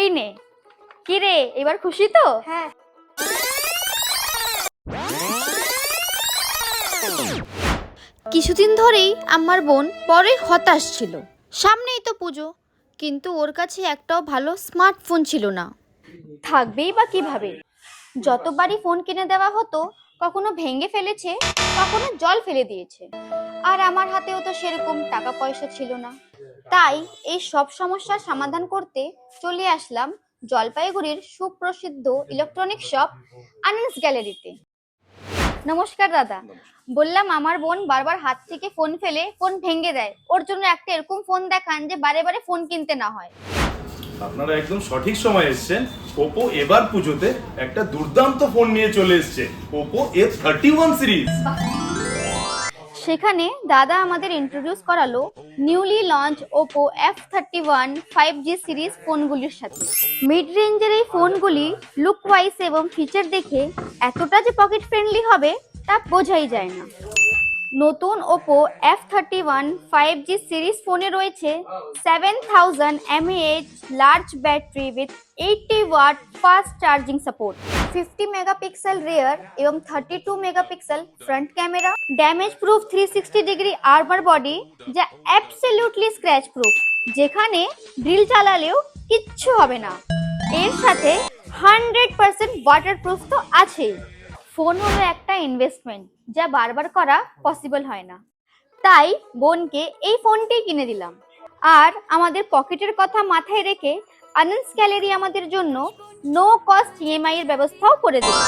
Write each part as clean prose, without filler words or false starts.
এই নে। কি রে, এবার খুশি তো? হ্যাঁ। কিছুদিন ধরেই আমার বোন বড়ই হতাশ ছিল। সামনেই তো পুজো, কিন্তু ওর কাছে একটাও ভালো স্মার্টফোন ছিল না। থাকবেই বা কিভাবে? যতবারই ফোন কিনে দেওয়া হতো, কখনো ভেঙে ফেলেছে, কখনো জল ফেলে দিয়েছে। আর আমার হাতেও তো সেরকম টাকা পয়সা ছিল না। তাই এই সব সমস্যার সমাধান করতে চলে আসলাম জলপাইগুড়ির সুপ্রসিদ্ধ ইলেকট্রনিক শপ আনন্স গ্যালারিতে। নমস্কার দাদা। বললাম আমার বোন বারবার হাত থেকে ফোন ফেলে ফোন ভেঙে দেয়, ওর জন্য একটা এরকম ফোন দেখান যে বারে বারে ফোন কিনতে না হয়। আপনারা একদম সঠিক সময় এসেছেন। ওপো এবার পুজোতে একটা দুর্দান্ত ফোন নিয়ে চলে এসেছে, ওপো A31 সিরিজ। সেখানে দাদা আমাদের ইন্ট্রোডিউস করালো newly launch Oppo F31 5G series ফোনগুলির সাথে। মিড রেঞ্জের এই ফোনগুলি লুক ওয়াইজ এবং ফিচার দেখে এতটা যে পকেট ফ্রেন্ডলি হবে তা বোঝাই যায় না। নতুন ওপো F31 5G সিরিজ ফোনে রয়েছে 7000 mAh large battery with 80 watt fast charging support, 50 megapixel rear এবং 32 megapixel front camera, damage proof 360 degree armour body যা অ্যাবসলিউটলি স্ক্র্যাচ প্রুফ, যেখানে ড্রিল চালালেও কিচ্ছু হবে না। এর সাথে 100% ওয়াটারপ্রুফ তো আছেই। ফোন হলো একটা ইনভেস্টমেন্ট যা বারবার করা পসিবল হয় না। তাই বোনকে এই ফোনটি কিনে দিলাম। আর আমাদের পকেটের কথা মাথায় রেখে আনন্স গ্যালারি আমাদের জন্য নো কস্ট ইএমআই এর ব্যবস্থাও করে দিল।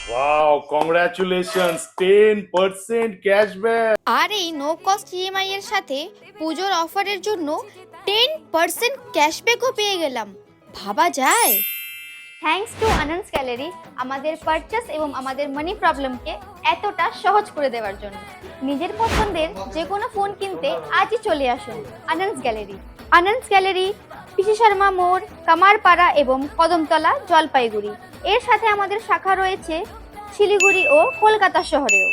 Wow, congratulations, 10% cashback. আর এই নো কস্ট ইএমআই এর সাথে পুজোর অফারের জন্য 10% ক্যাশব্যাকও পেয়ে গেলাম। ভাবা যায়? থ্যাঙ্কস টু আনন্স গ্যালারি আমাদের পারচেস এবং আমাদের মানি প্রবলেমকে এতটা সহজ করে দেওয়ার জন্য। নিজের পছন্দের যে কোনো ফোন কিনতে আজই চলে আসুন আনন্স গ্যালারি। আনন্স গ্যালারি পিসি শর্মা মোড়, কামারপাড়া এবং কদমতলা, জলপাইগুড়ি। এর সাথে আমাদের শাখা রয়েছে শিলিগুড়ি ও কলকাতা শহরেও।